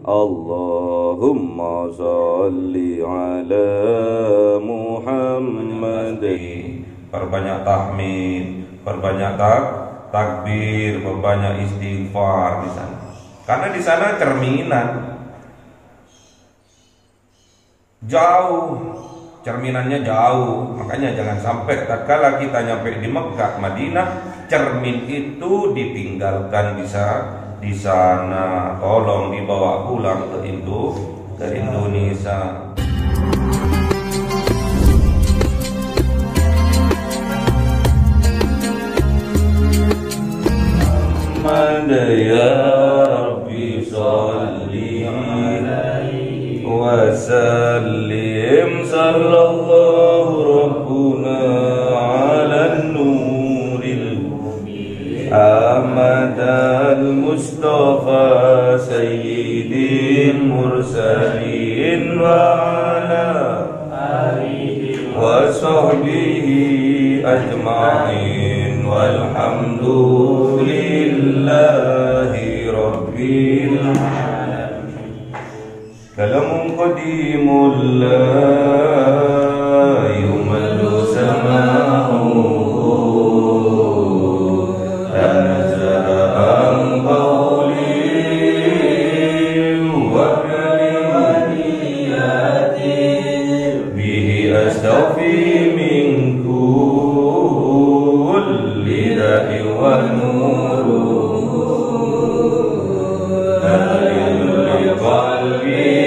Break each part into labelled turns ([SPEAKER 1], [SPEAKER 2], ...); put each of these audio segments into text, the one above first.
[SPEAKER 1] Allahumma sholli ala Muhammad. Perbanyak tahmid, perbanyak takbir, perbanyak istighfar di sana. Karena di sana cerminan jauh, cerminannya jauh. Makanya jangan sampai tatkala kita nyampe di Mekah, Madinah, cermin itu ditinggalkan di sana. Tolong dibawa pulang ke Indonesia. Ya Rabbi sholli wa sallim sallallahu rabbuna ala nuril Ahmad al-Mustafa sayyidil mursalin wa ala alihi wa sahbihi ajma'in walhamdulillahi rabbil alamin. Kalamun qadimul la yumallu sama'uhu tanazzaha an qawli wa kalimati bihi astaghfi min kulli da'i wa nuru qalbi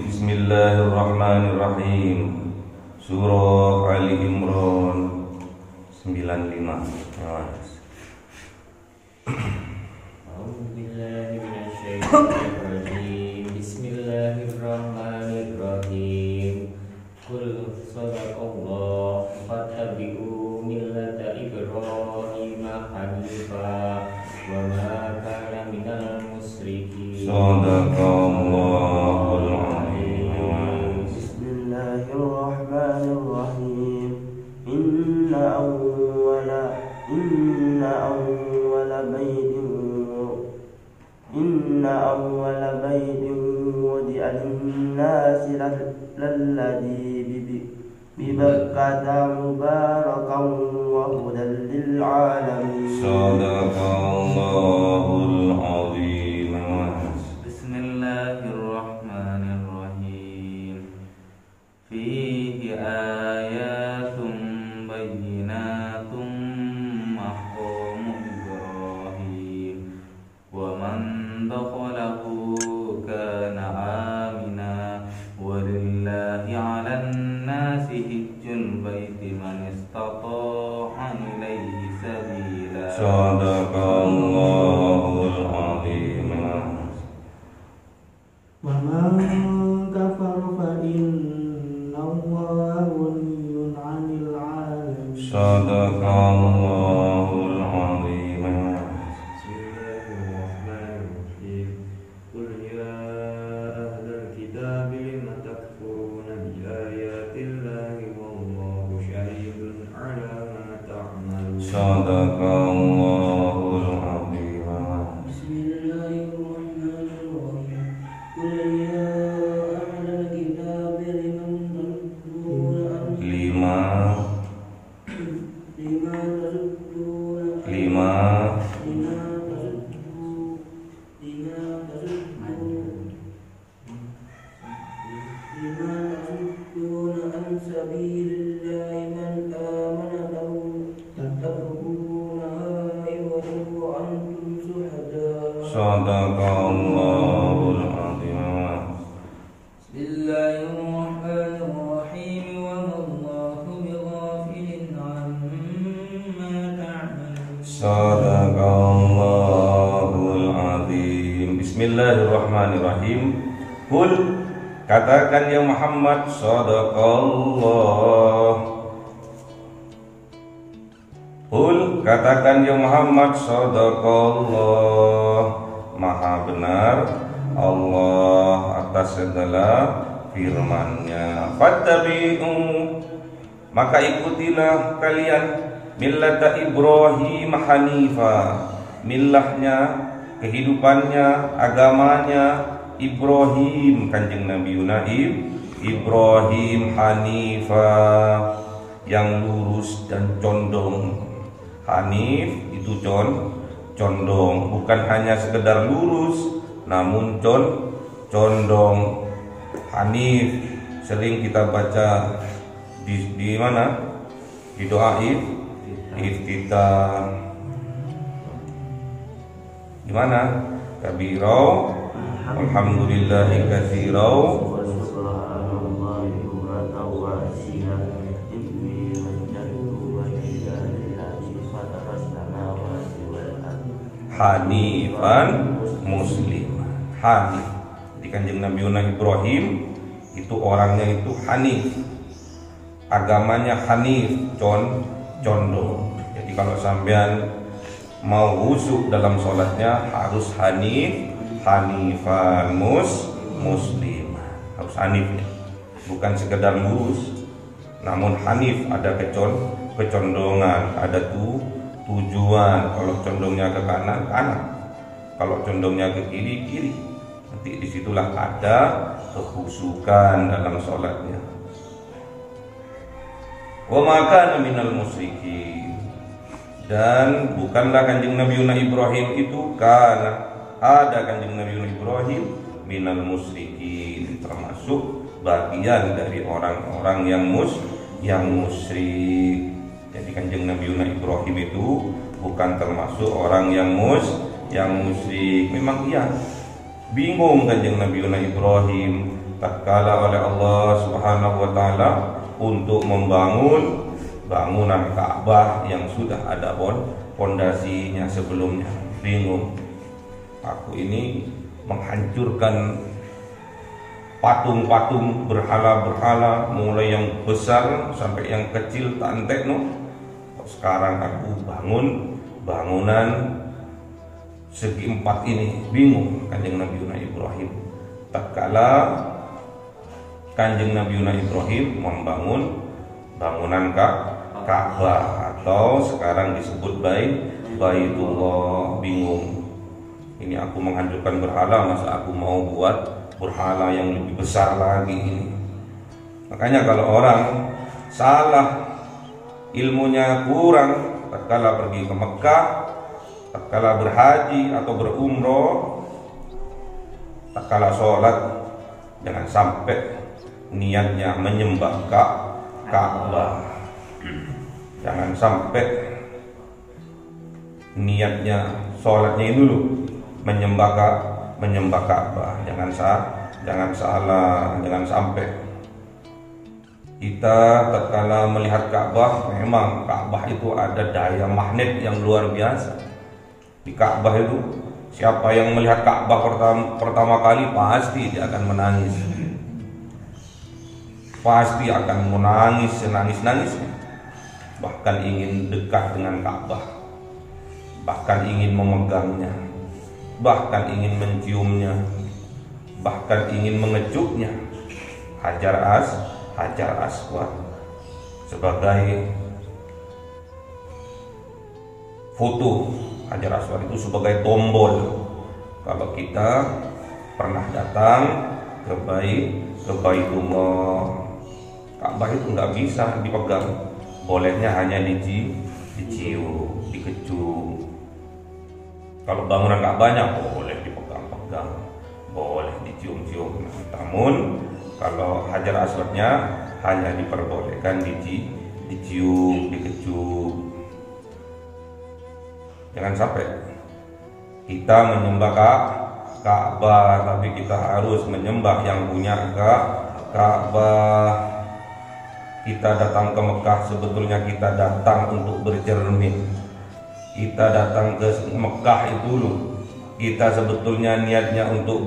[SPEAKER 1] Bismillahirrahmanirrahim. Surah Ali Imran 95.
[SPEAKER 2] Bismillahirrahmanirrahim. Qul sadaqallah fattabi'u millata Ibrahim hanifa wa ma kana minal musyrikin.
[SPEAKER 1] Sadaqallahul azim.
[SPEAKER 3] Bismillahirrahmanirrahim. Inna awwala baitin wudi'a lin-nasi lalladhi bibakkata mubarakan wa hudan lil-alamin.
[SPEAKER 1] Sadaqallahul azim.
[SPEAKER 2] Bismillahirrahmanirrahim. Fihi ayatun bayyinatun maqamu Ibrahim wa man dakhalahu kana amina walillahi 'alan nasi hijjul baiti man istata'a ilayhi sabila.
[SPEAKER 1] Sadaqallahul azim.
[SPEAKER 3] Wa man kafara fa innallaha ghaniyyun 'anil 'alamin.
[SPEAKER 1] Sadaqallahul azim.
[SPEAKER 2] Bismillahirrahmanirrahim. Qul ya ahlal kitab lima takfuruna bi ayatillahi wallahu
[SPEAKER 1] Sadaqallahul azim.
[SPEAKER 3] Bismillahirrahmanirrahim. Qul ya ahlal kitab liman tasudduna an
[SPEAKER 1] Lima
[SPEAKER 3] lima tasudduna
[SPEAKER 1] lima
[SPEAKER 3] lima tasuddu lima tasudduna an sabilillahi man amana lahu tabghuna wa antum suhada.
[SPEAKER 1] Sadaqallahul azim.
[SPEAKER 3] Bismillahirrahmanirrahim. Wa mallahu bighafilin amma ta'malun.
[SPEAKER 1] Sadaqallahul azim. Bismillahirrahmanirrahim. Qul, katakan ya Muhammad, sadaqallah. Qul, katakan ya Muhammad, sadaqallah. Maha benar Allah atas segala firman-Nya. Fattabi'u, maka ikutilah kalian millata Ibrahim hanifa, millahnya, kehidupannya, agamanya Ibrahim, kanjeng Nabi Ibrahim hanifa, yang lurus dan condong. Hanif itu condong, bukan hanya sekedar lurus namun condong. Hanif sering kita baca di mana? Di doa iftitah. Di mana? Kabirau alhamdulillahi katsirau hanifan muslim. Hanif di kanjeng Nabi Ibrahim itu orangnya itu hanif, agamanya hanif, condong. Jadi kalau sampean mau khusyuk dalam sholatnya harus hanifan muslim, harus hanif ya. Bukan sekedar lurus namun hanif, ada kecondongan, ada tujuan. Kalau condongnya ke kanan, kalau condongnya ke kiri. Nanti disitulah ada kekhusyukan dalam sholatnya. Wa ma kana minal musyrikin, dan bukanlah kanjeng Nabi Ibrahim itu karena ada kanjeng Nabi Ibrahim minal musyrikin, termasuk bagian dari orang-orang yang musyrik. Jadi kanjeng Nabi Ibrahim itu bukan termasuk orang yang musyrik. Memang iya, bingung kanjeng Nabi Ibrahim tatkala oleh Allah Subhanahu wa taala untuk membangun bangunan Ka'bah yang sudah ada pondasinya sebelumnya. Bingung, aku ini menghancurkan patung-patung berhala-berhala, mulai yang besar sampai yang kecil tak entek no. Sekarang aku bangun bangunan segi empat ini. Bingung kanjeng Nabi Ibrahim tatkala kanjeng Nabi Ibrahim membangun bangunan Ka'bah atau sekarang disebut Baitullah. Bingung, ini aku menghancurkan berhala, masa aku mau buat berhala yang lebih besar lagi ini. Makanya kalau orang salah, ilmunya kurang, tatkala pergi ke Mekah, tatkala berhaji atau berumroh, tatkala sholat, jangan sampai niatnya menyembah Ka'bah. Jangan sampai niatnya sholatnya itu dulu menyembah Ka'bah. Jangan salah, jangan sampai. Kita tatkala melihat Ka'bah, memang Ka'bah itu ada daya magnet yang luar biasa. Di Ka'bah itu siapa yang melihat Ka'bah pertama kali pasti dia akan menangis. Pasti akan menangis, senangis-nangisnya. Bahkan ingin dekat dengan Ka'bah, bahkan ingin memegangnya, bahkan ingin menciumnya, bahkan ingin mengecupnya. Hajar Aswad sebagai foto Hajar Aswad itu sebagai tombol kalau kita pernah datang ke Baitullah. Ka'bah itu nggak bisa dipegang, bolehnya hanya dicium, dikecium. Kalau bangunan Ka'bahnya boleh dipegang-pegang, boleh dicium-cium. Namun kalau Hajar Aswadnya hanya diperbolehkan dicium, dikecium. Jangan sampai kita menyembah Ka'bah, tapi kita harus menyembah yang punya Ka'bah. Kita datang ke Mekah sebetulnya kita datang untuk bercermin. Kita datang ke Mekah itu loh, kita sebetulnya niatnya untuk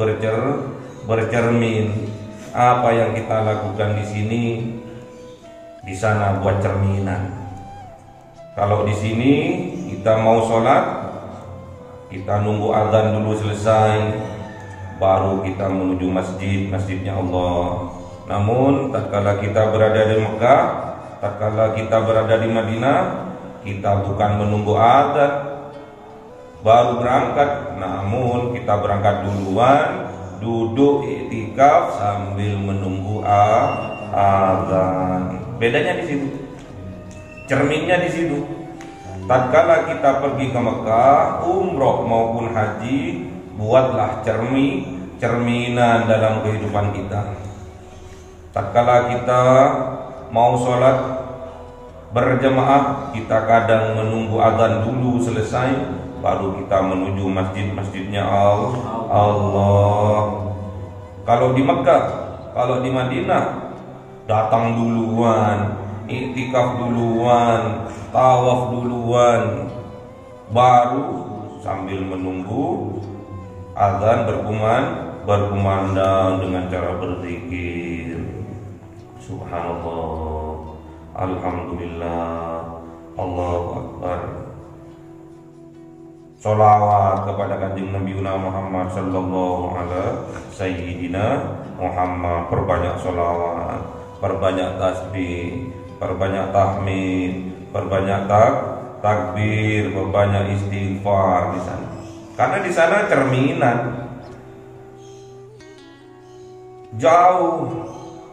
[SPEAKER 1] bercermin. Apa yang kita lakukan di sini, di sana buat cerminan. Kalau di sini kita mau sholat, kita nunggu azan dulu selesai, baru kita menuju masjidnya Allah. Namun tatkala kita berada di Mekah, tatkala kita berada di Madinah, kita bukan menunggu azan baru berangkat, namun kita berangkat duluan, duduk iktikaf sambil menunggu azan. Bedanya di situ, cerminnya di situ. Tatkala kita pergi ke Mekah, umroh maupun haji, buatlah cerminan dalam kehidupan kita. Tatkala kita mau sholat berjamaah, kita kadang menunggu azan dulu selesai, baru kita menuju masjidnya Allah. Kalau di Mekah, kalau di Madinah, datang duluan, iktikaf duluan, tawaf duluan, baru sambil menunggu azan berkumandang dengan cara berzikir. Subhanallah, alhamdulillah, Allahu Akbar. Sholawat kepada kanjeng Nabi Muhammad sallallahu alaihi sayyidina Muhammad. Perbanyak sholawat, perbanyak tasbih, perbanyak tahmid, perbanyak takbir, perbanyak istighfar di sana. Karena di sana cerminan jauh,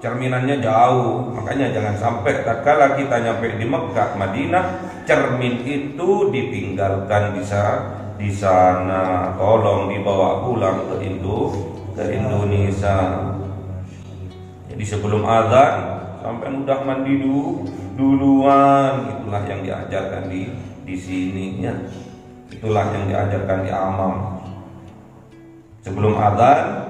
[SPEAKER 1] cerminannya jauh. Makanya jangan sampai tatkala kita nyampe di Mekah, Madinah, cermin itu ditinggalkan di sana. Tolong dibawa pulang ke Indonesia. Jadi sebelum azan sampai udah mandi duluan. Itulah yang diajarkan di sini ya. Itulah yang diajarkan di Amam. Sebelum azan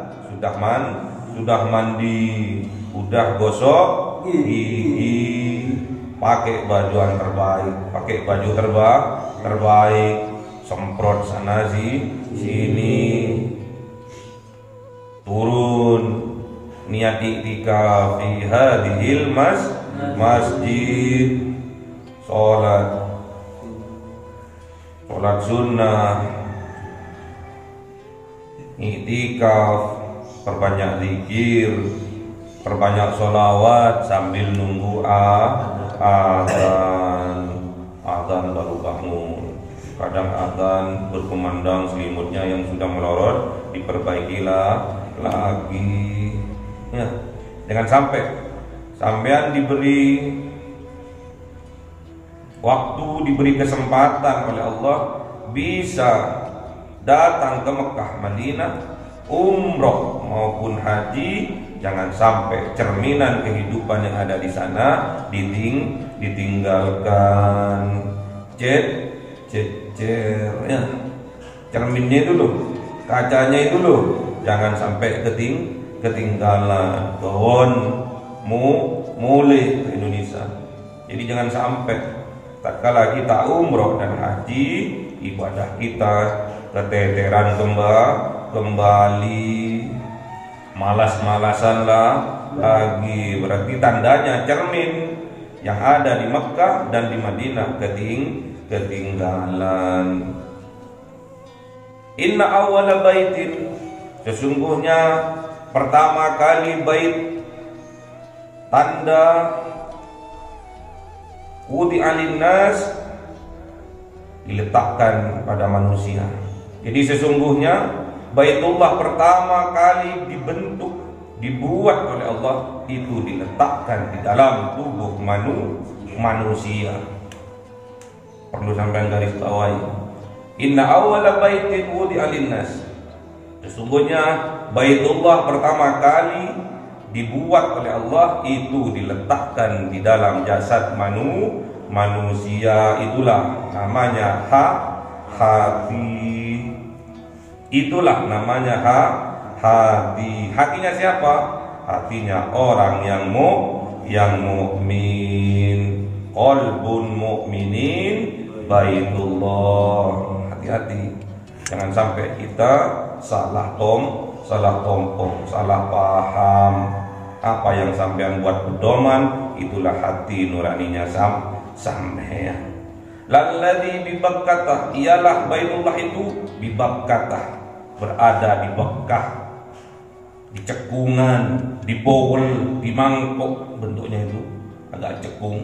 [SPEAKER 1] sudah mandi, udah gosok gigi, pakai baju yang terbaik, pakai baju terbaik, semprot sana sini, turun niat iktikaf fi hadhil masjid, sholat sunnah, iktikaf, perbanyak zikir, perbanyak sholawat sambil nunggu azan baru bangun. Kadang azan berkumandang, selimutnya yang sudah melorot diperbaikilah lagi ya. Jangan sampai sampean diberi waktu, diberi kesempatan oleh Allah bisa datang ke Mekah, Madinah, umroh maupun haji, jangan sampai cerminan kehidupan yang ada di sana ditinggalkan. Ya. Cerminnya itu loh, kacanya itu loh, jangan sampai ketinggalan. Gawon mulai ke Indonesia. Jadi jangan sampai tatkala kita umroh dan haji, ibadah kita keteteran kembali, malas-malasan lagi. Berarti tandanya cermin yang ada di Mekah dan di Madinah ketinggalan. Inna awwala baitin, sesungguhnya pertama kali bait, tanda wudi alinnas, diletakkan pada manusia. Jadi sesungguhnya Baitullah pertama kali dibuat oleh Allah itu diletakkan di dalam tubuh manusia. Perlu sampai garis bawahi. Inna awwala baitin wudi'a linnas. Sesungguhnya Baitullah pertama kali dibuat oleh Allah itu diletakkan di dalam jasad manusia. Itulah namanya hati. Itulah namanya hati. Hatinya siapa? Hatinya orang yang mukmin. Qalbun mu'minin baitullah. Hati-hati, jangan sampai kita salah tompok, salah paham. Apa yang sampean buat pedoman, itulah hati nuraninya sampean. Lalladzi bi Bakkah, ialah Baitullah itu bi Bakkah, berada di Bakkah, di cekungan, di bowl, di mangkok, bentuknya itu agak cekung.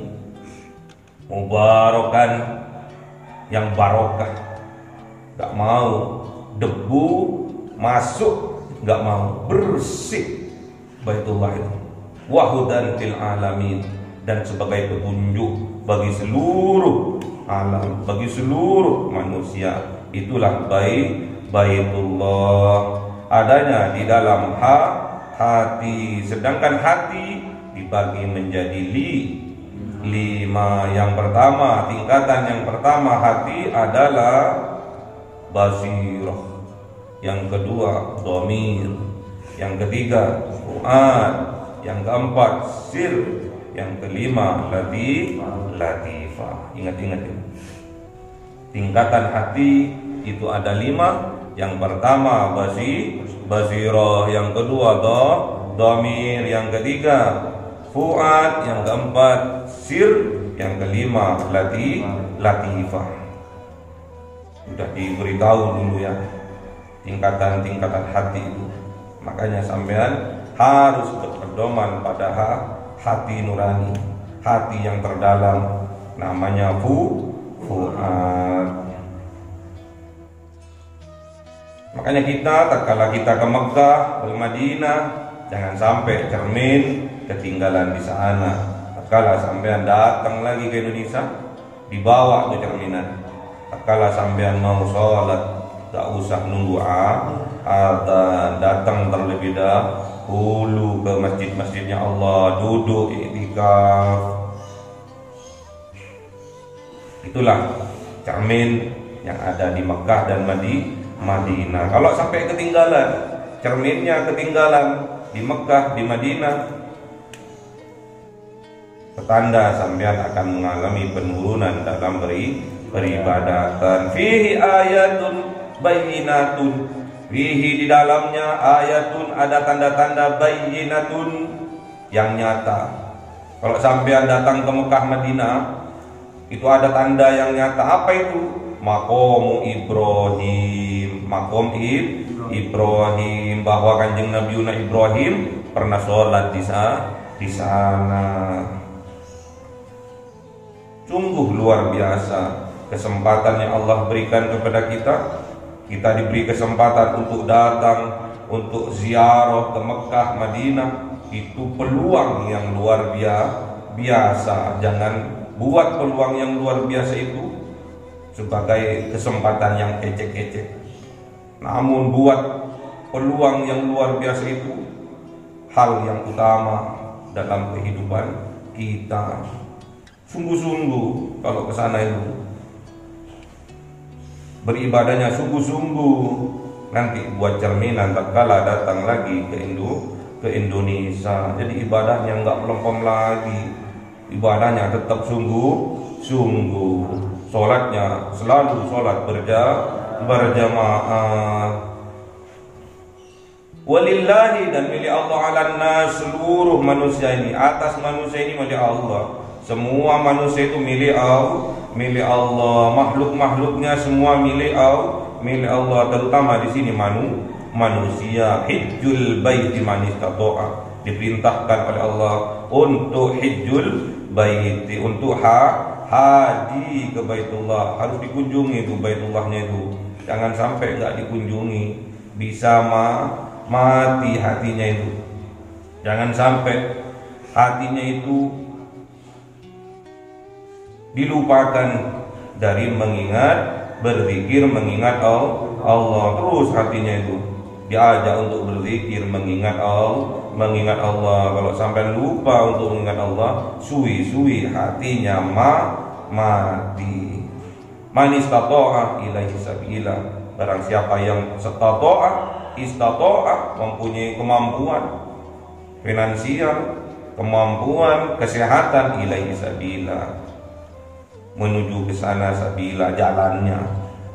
[SPEAKER 1] Mubarakan, yang barokah, gak mau debu masuk, gak mau, bersih Baitullah itu. Wahudan fil alamin, dan sebagai petunjuk bagi seluruh alam, bagi seluruh manusia. Itulah Baitullah, adanya di dalam hati. Sedangkan hati dibagi menjadi 5. Yang pertama, tingkatan yang pertama hati adalah basirah. Yang kedua dhamir. Yang ketiga fuad. Yang keempat sir. Yang kelima latifah. Ingat-ingat ini. Tingkatan hati itu ada 5. Yang pertama basirah. Yang kedua dhamir. Yang ketiga fuad. Yang keempat sir. Yang kelima latifah. Sudah diberitahu dulu ya tingkatan-tingkatan hati itu. Makanya sampean harus berpedoman pada hati nurani, hati yang terdalam, namanya fuad. Makanya kita tatkala kita ke Mekah, ke Madinah, jangan sampai cermin ketinggalan di sana. Tatkala sampean datang lagi ke Indonesia, dibawa ke cerminan. Tatkala sampean mau sholat, gak usah nunggu adzan, datang terlebih dahulu ke masjid-masjidnya Allah, duduk i'tikaf. Itulah cermin yang ada di Mekah dan Madinah. Kalau sampai ketinggalan, cerminnya ketinggalan di Mekah, di Madinah, petanda sampean akan mengalami penurunan dalam beribadatan. Fihi ayatun bayyinatun, fihi di dalamnya ayatun, ada tanda-tanda bayyinatun yang nyata. Kalau sampean datang ke Mekah Madinah, itu ada tanda yang nyata. Apa itu? Maqam Ibrahim, Maqam Ibrahim, bahwa Kanjeng Nabi Ibrahim pernah sholat di sana. Sungguh luar biasa kesempatan yang Allah berikan kepada kita. Kita diberi kesempatan untuk datang, untuk ziarah ke Mekah, Madinah. Itu peluang yang luar biasa. Jangan buat peluang yang luar biasa itu sebagai kesempatan yang ecek-ecek. Namun buat peluang yang luar biasa itu hal yang utama dalam kehidupan kita. Sungguh-sungguh kalau ke sana itu beribadahnya sungguh-sungguh, nanti buat cerminan tatkala datang lagi ke Indonesia. Jadi ibadahnya enggak melempem lagi, ibadahnya tetap sungguh-sungguh. Sholatnya selalu sholat berjamaah. Walillahi, dan milik Allah, ala nas, seluruh manusia ini, atas manusia ini milik Allah. Semua manusia itu milik Allah. Makhluk-makhluknya semua milik Allah. Terutama di sini manusia. Hijjul baiti man istata'a, diperintahkan oleh Allah untuk hijjul baiti, untuk haji ke Baitullah, harus dikunjungi itu Baitullahnya itu. Jangan sampai nggak dikunjungi, bisa mati hatinya itu. Jangan sampai hatinya itu dilupakan dari mengingat, berzikir, mengingat Allah. Terus hatinya itu diajak untuk berzikir, mengingat Allah. Kalau sampai lupa untuk mengingat Allah, suwi-suwi hatinya mati. Man istata'a ilaihi sabila, barang siapa yang istata'a mempunyai kemampuan finansial, kemampuan kesehatan, ilaihi sabila, menuju ke sana sabila, jalannya.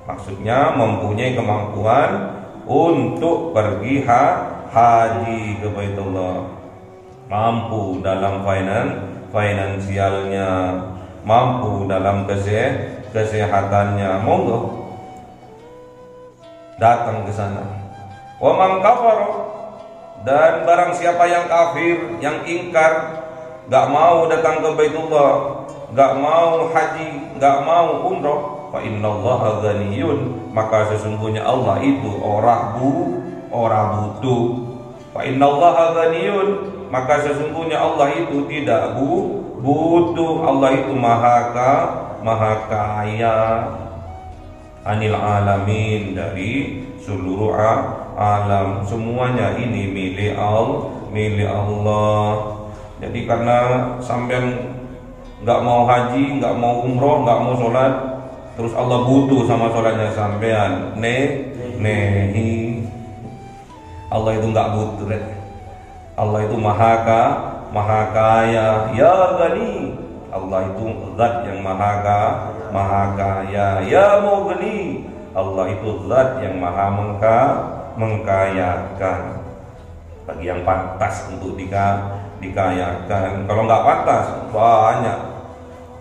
[SPEAKER 1] Maksudnya mempunyai kemampuan untuk pergi haji ke Baitullah, mampu dalam finansialnya, mampu dalam kesehatannya, monggo datang ke sana. Wa man kafara, dan barang siapa yang kafir, yang ingkar, gak mau datang ke Baitullah, gak mau haji, gak mau umrah, fa innallaha ghaniyun, maka sesungguhnya Allah itu orang butuh. Fa innallaha ghaniyun, maka sesungguhnya Allah itu tidak butuh. Allah itu maha kaya, anil alamin, dari seluruh alam, semuanya ini milik Allah. Jadi karena sampean nggak mau haji, nggak mau umroh, nggak mau sholat, terus Allah butuh sama sholatnya sampean, nehi. Allah itu nggak butuh. Allah itu maha kaya, ya Ghani. Allah itu zat yang maha kaya, ya Mughni. Allah itu zat yang maha mengkayakan, bagi yang pantas untuk dikayakan. Kalau nggak pantas, banyak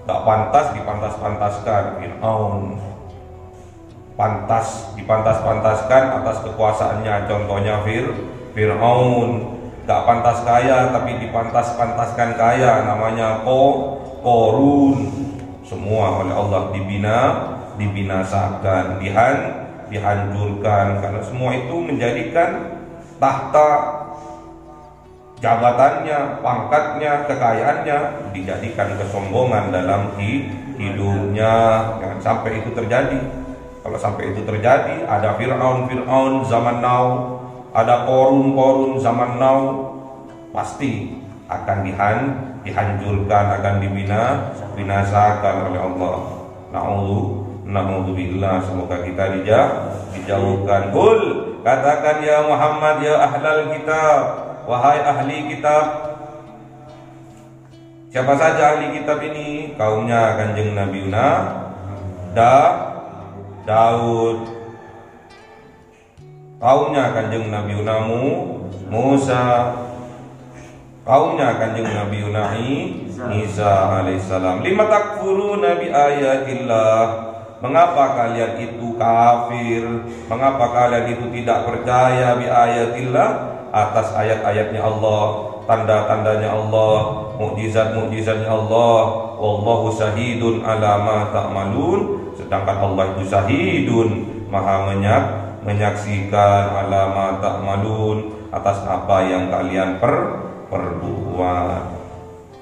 [SPEAKER 1] nggak pantas dipantas-pantaskan. Fir'aun pantas dipantas-pantaskan atas kekuasaannya, contohnya Fir'aun. Nggak pantas kaya tapi dipantas-pantaskan kaya, namanya Qorun. Semua oleh Allah dibinasakan, dihancurkan, karena semua itu menjadikan tahta jabatannya, pangkatnya, kekayaannya dijadikan kesombongan dalam hidupnya. Jangan sampai itu terjadi. Kalau sampai itu terjadi, ada Fir'aun zaman now, ada Qorun zaman now, pasti akan dihancurkan, akan dibinasakan oleh Allah. Na'udzubillah, semoga kita dijauhkan. Qul, katakan ya Muhammad, ya ahlal kitab, wahai ahli kitab. Siapa saja ahli kitab ini? Kaumnya Kanjeng Nabi Daud, kaumnya Kanjeng Nabi Musa, kaumnya Kanjeng Nabi Isa alaihissalam. Lima takfuruna bi ayatillah, mengapa kalian itu kafir? Mengapa kalian itu tidak percaya bi ayatillah, atas ayat-ayatnya Allah, tanda-tandanya Allah, mukjizat-mukjizatnya Allah. Wallahu syahidun ala ma ta'malun, sedangkan Allah itu syahidun, maha menyaksikan, ala ma ta'malun, atas apa yang kalian perbuat.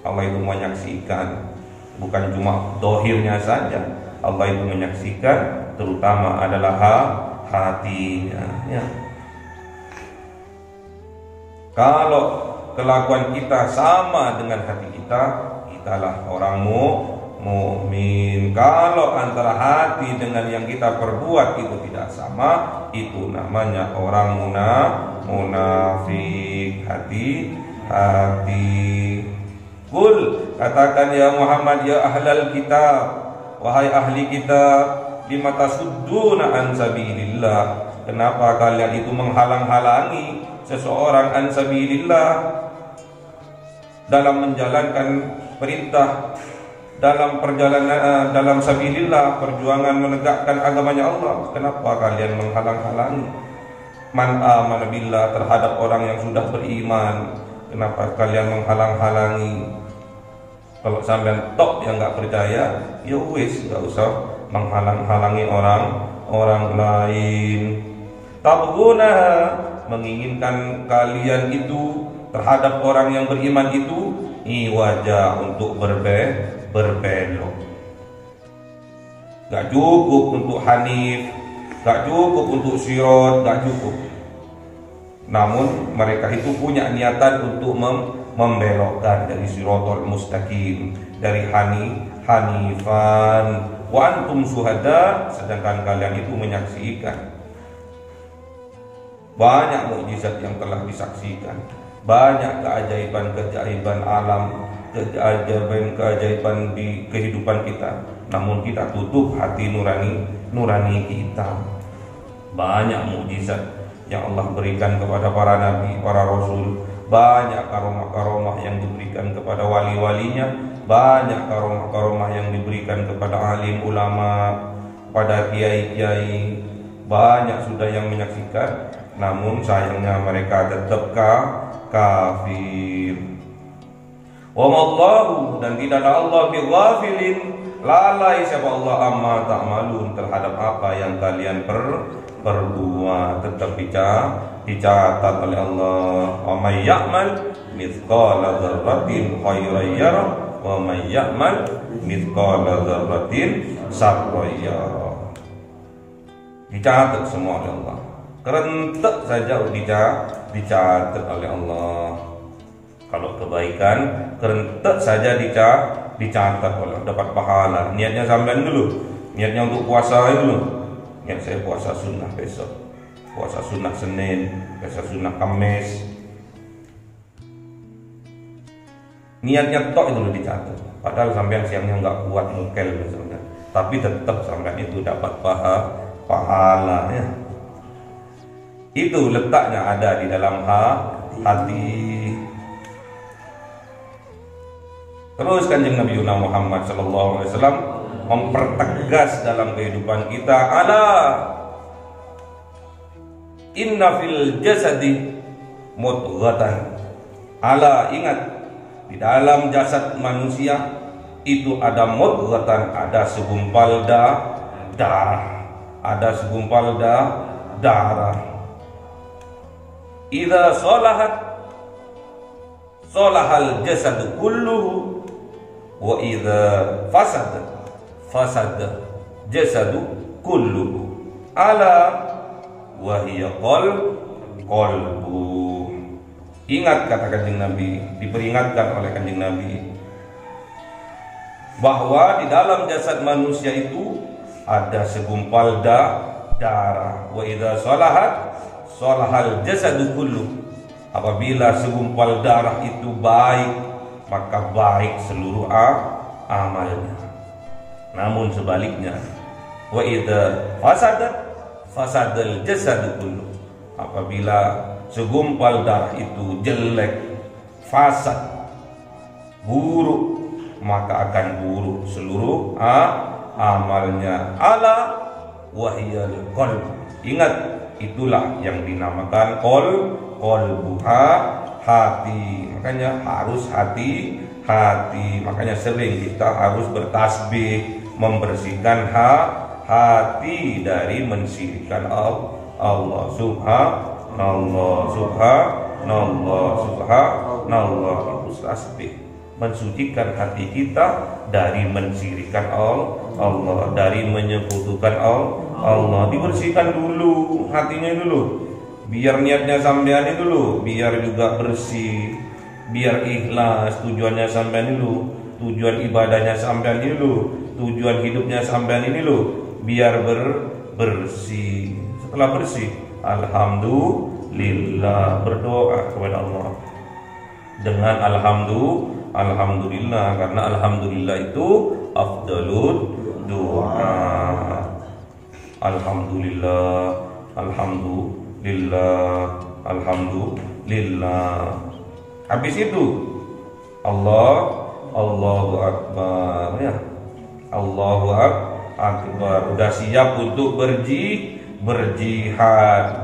[SPEAKER 1] Allah itu menyaksikan, bukan cuma dohirnya saja. Allah itu menyaksikan, terutama adalah hatinya, ya. Kalau kelakuan kita sama dengan hati kita, kitalah orang mukmin. Kalau antara hati dengan yang kita perbuat itu tidak sama, itu namanya orang munafik. Hati. Qul, katakan ya Muhammad, ya ahlal kitab, wahai ahli kitab, lima tasudduna an sabilillah, kenapa kalian itu menghalang-halangi seseorang an sabilillah, dalam menjalankan perintah, dalam perjalanan dalam sabilillah, perjuangan menegakkan agamanya Allah. Kenapa kalian menghalang-halangi? Man amana billah, terhadap orang yang sudah beriman, kenapa kalian menghalang-halangi? Kalau sampean tok yang nggak percaya, ya wis, nggak usah menghalang-halangi orang lain. Tabghuna, menginginkan kalian itu terhadap orang yang beriman itu iwaja, untuk berbelok. Gak cukup untuk hanif, gak cukup untuk sirot, gak cukup. Namun mereka itu punya niatan untuk membelokkan dari sirotol mustaqim, dari hanifan. Wa antum syuhada, sedangkan kalian itu menyaksikan banyak mukjizat yang telah disaksikan, banyak keajaiban-keajaiban alam, keajaiban-keajaiban di kehidupan kita. Namun kita tutup hati nurani kita. Banyak mukjizat yang Allah berikan kepada para nabi, para rasul, banyak karomah-karomah yang diberikan kepada wali-walinya, banyak karomah-karomah yang diberikan kepada alim ulama, pada kiai-kiai. Banyak sudah yang menyaksikan, namun sayangnya mereka tetap kafir. Wa mallahu, dan tidak ada Allah bighafilin, lalai siapa Allah amma ta'malun, terhadap apa yang kalian berbuat. Tetap dicatat oleh Allah. Wa may ya'mal mithqala dzarratin khairan yarah wa may ya'mal mithqala dzarratin syarran yarah. Dicatat semua oleh Allah. Kerentek saja dicatat oleh Allah. Kalau kebaikan kerentek saja dicatat oleh Allah, dapat pahala. Niatnya sampean dulu, niatnya untuk puasa dulu. Niat saya puasa sunnah besok, puasa sunnah Senin, puasa sunnah Kamis. Niatnya tok itu dicatat. Padahal sampean siangnya nggak kuat mukel misalnya, tapi tetap sampean itu dapat pahala ya. Itu letaknya ada di dalam hati. Terus Kanjeng Nabi Muhammad SAW mempertegas dalam kehidupan kita, ala inna fil jasadi mudghatan. Ala, ingat, di dalam jasad manusia itu ada mudghatan, ada segumpal darah. Ada segumpal darah. Idza salahat salahal jasadu kulluhu, wa idza fasada jasadu kulluhu. Ala wa hiya qalbu. Ingat, kata Kanjeng Nabi, diperingatkan oleh Kanjeng Nabi bahwa di dalam jasad manusia itu ada segumpal darah. Wa idza salahal jasadu kullu. Apabila segumpal darah itu baik, maka baik seluruh amalnya. Namun sebaliknya, wa idza fasadal jasadu kullu. Apabila segumpal darah itu jelek, fasad, buruk, maka akan buruk seluruh amalnya. Ala wahyal qalb. Ingat, itulah yang dinamakan qalbuha, hati. Makanya harus hati. Makanya sering kita harus bertasbih, membersihkan hati dari mensyirikkan Allah. Subhanallah. Itu tasbih, mensucikan hati kita dari mensyirikkan Allah, dari menyekutukan Allah. Dibersihkan dulu hatinya dulu, biar niatnya sampean dulu, biar juga bersih, biar ikhlas. Tujuannya sampean dulu, tujuan ibadahnya sampean dulu, tujuan hidupnya sampean ini dulu, biar bersih. Setelah bersih, alhamdulillah, berdoa kepada Allah dengan alhamdulillah, karena alhamdulillah itu afdalud doa. Alhamdulillah. Habis itu Allahu Akbar ya. Allahu Akbar. Udah siap untuk berjihad,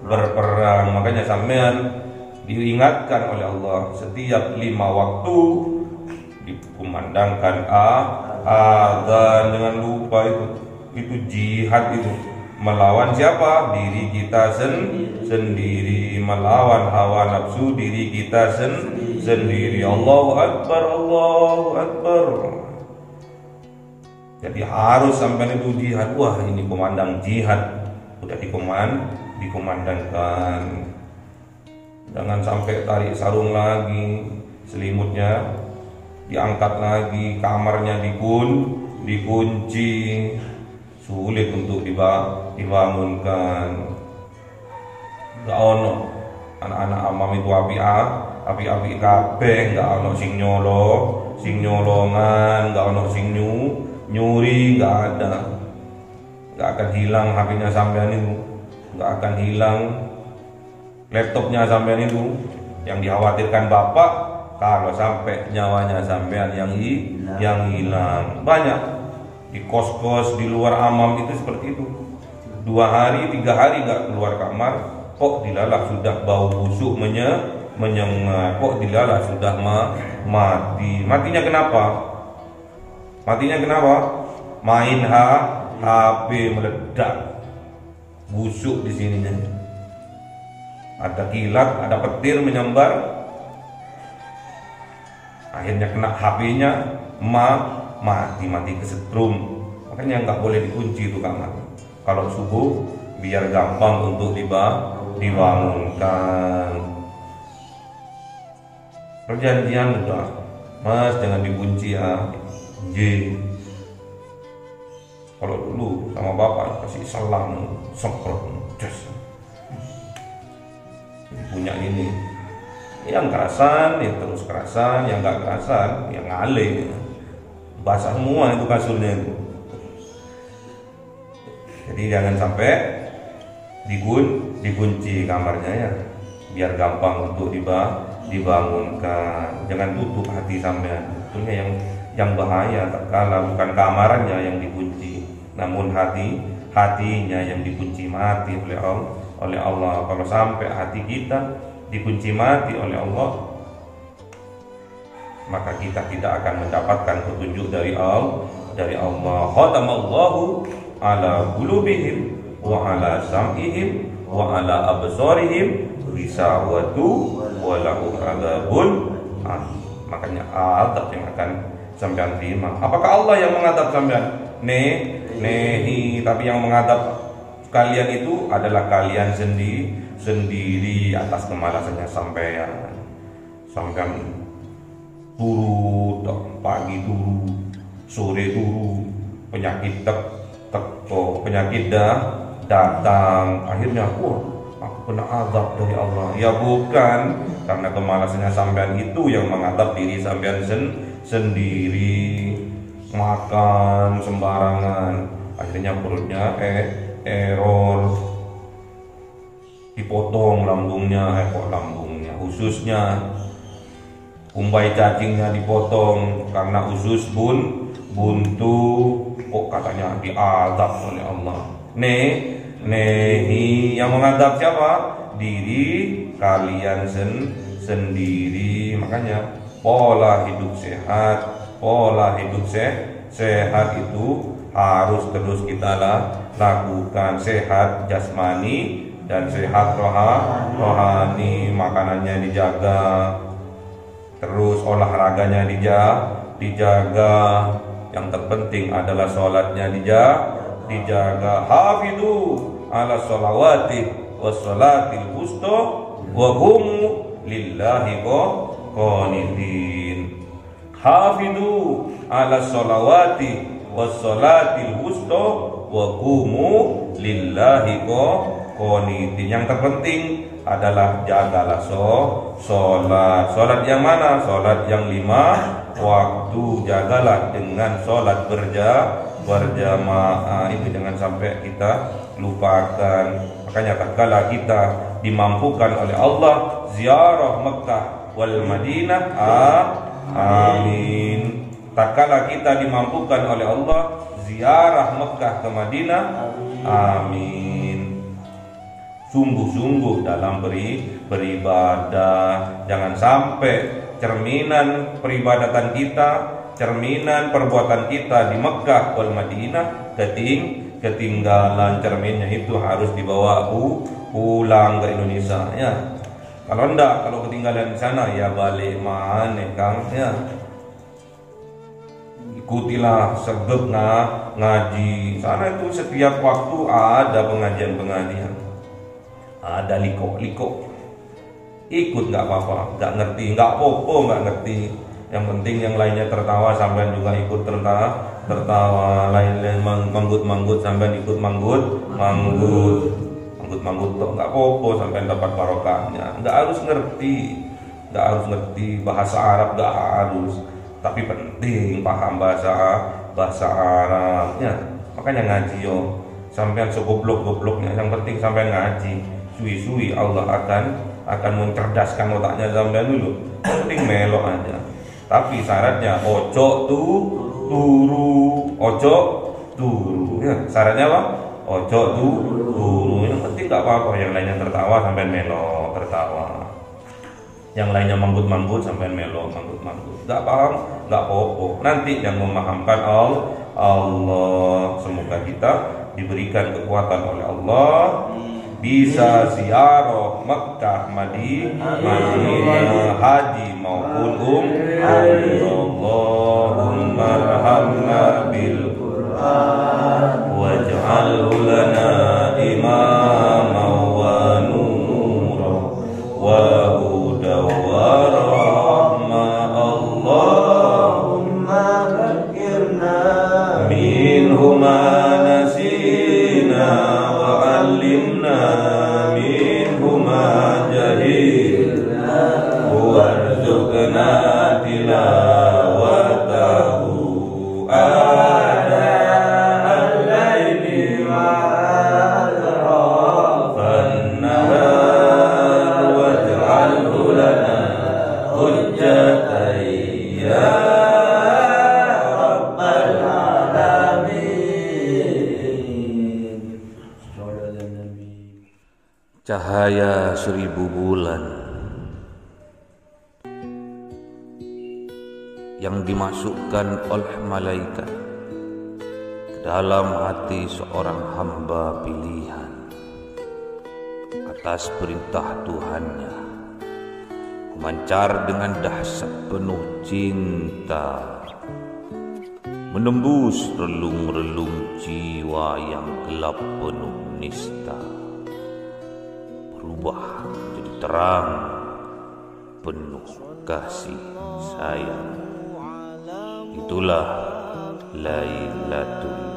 [SPEAKER 1] berperang. Makanya sampean diingatkan oleh Allah setiap 5 waktu dikumandangkan azan, jangan lupa itu jihad, itu melawan siapa? Diri kita sendiri, melawan hawa nafsu diri kita sendiri. Allahu Akbar, Allahu Akbar. Jadi harus sampai itu jihad. Wah, ini komandang jihad, udah dikumandangkan. Jangan sampai tarik sarung lagi, selimutnya diangkat lagi, kamarnya dikunci, sulit untuk dibangunkan. Gak ono anak-anak amam itu api kabeh, gak ono sing nyolongan, gak ono sing nyuri, gak ada. Gak akan hilang HP-nya sampean itu, gak akan hilang laptopnya sampean itu. Yang dikhawatirkan bapak kalau sampai nyawanya sampean yang hilang. Banyak di kos-kos di luar amam itu seperti itu. 2 hari 3 hari gak keluar kamar, kok dilalah sudah bau busuk menyengat, kok dilalah sudah mati. Matinya kenapa? Main HP meledak, busuk di sininya. Ada kilat, ada petir menyambar, akhirnya kena HP-nya, mati kesetrum. Makanya nggak boleh dikunci itu kamar. Kalau subuh biar gampang untuk dibangunkan. Perjanjian udah, Mas jangan dikunci ya. Kalau dulu sama bapak kasih selang, semprot, punya ini. Yang kerasan ya terus kerasan, yang nggak kerasan ya ngale, basah semua itu kasurnya itu. Jadi jangan sampai dikunci kamarnya ya, biar gampang untuk dibangunkan. Jangan tutup hati sampean. Sebetulnya yang bahaya tatkala bukan kamarnya yang dikunci, namun hatinya yang dikunci mati oleh Allah. Kalau sampai hati kita dikunci mati oleh Allah, maka kita tidak akan mendapatkan petunjuk dari Allah. Khatamallahu ala qulubihim wa ala sam'ihim wa ala absarihim ghisawatu wa lahum adzabun alim. Makanya azab yang akan sampean terima. Apakah Allah yang mengadab sampean? Nehi, tapi yang mengadab kalian itu adalah kalian sendiri atas kemalasannya sampean. Sampean turu pagi turu, sore turu, penyakit penyakit datang, akhirnya aku kena azab dari Allah. Ya bukan, karena kemalasannya sampean itu yang mengadab diri sampean sendiri. Makan sembarangan, akhirnya perutnya error, dipotong lambungnya, ususnya, umbai cacingnya dipotong karena usus buntu, kok katanya diazab oleh Allah. Nehi, yang mengadab siapa? Diri kalian sendiri. Makanya pola hidup sehat itu harus terus kita lakukan. Sehat jasmani dan sehat rohani. Makanannya dijaga, terus olahraganya dijaga. Yang terpenting adalah sholatnya dijaga. Hafidhu ala sholawati wassolatil wusta wa qumu lillahi qanitin. Hafidhu ala sholawati wassolatil wusta wa qumu lillahi qanitin. Yang terpenting adalah jagalah sholat. Sholat yang mana? Sholat yang 5 waktu. Jagalah dengan sholat berjamaah. Itu jangan sampai kita lupakan. Makanya tatkala kita dimampukan oleh Allah ziarah Mekah wal Madinah, amin. Tatkala kita dimampukan oleh Allah ziarah Mekah ke Madinah, amin. Sungguh-sungguh dalam beribadah. Jangan sampai cerminan peribadatan kita, cerminan perbuatan kita di Mekah wal Madinah, ketinggalan cerminnya itu harus dibawa pulang ke Indonesia ya. Kalau enggak, kalau ketinggalan di sana ya balik mana Kang ya. Ikutilah sergap ngaji. Sana itu setiap waktu ada pengajian, ada liko. Ikut nggak apa-apa, nggak ngerti, nggak popo, nggak ngerti. Yang penting yang lainnya tertawa, sampean juga ikut tertawa. Lain-lain manggut sampean ikut manggut tuh nggak popo, sampean dapat barokahnya. Nggak harus ngerti bahasa Arab, nggak harus. Tapi penting paham bahasa Arabnya. Makanya ngaji yo. Sampean segoblok-gobloknya, yang penting sampean ngaji. Suwi-suwi Allah akan mencerdaskan otaknya sampean dulu. Penting melok aja. Tapi syaratnya ojo turu ya. Syaratnya apa? Ojo turu. Yang penting nggak apa-apa, yang lainnya tertawa sampean melok tertawa. Yang lainnya manggut sampean melok manggut. Nggak paham, nggak apa-apa. Nanti yang memahamkan Allah. Semoga kita diberikan kekuatan oleh Allah, bisa ziarah Mekah, Madinah, haji maupun Allahumma arhamna bil Qur'an waj'alhu lana imama wa nura wa huda wa rahma. Allahumma dzakirna minhu ma nasina wa 'allimna minhu ma jahilna warzuqna tilawatahu ana al-laili wa atrafan nahar waj'alhu lana hujjatan ya rabbal alamin.
[SPEAKER 4] Cahaya 1000 bulan yang dimasukkan oleh malaikat ke dalam hati seorang hamba pilihan atas perintah Tuhannya, memancar dengan dahsyat penuh cinta, menembus relung-relung jiwa yang gelap penuh nista, berubah menjadi terang penuh kasih sayang. Itulah Lailatul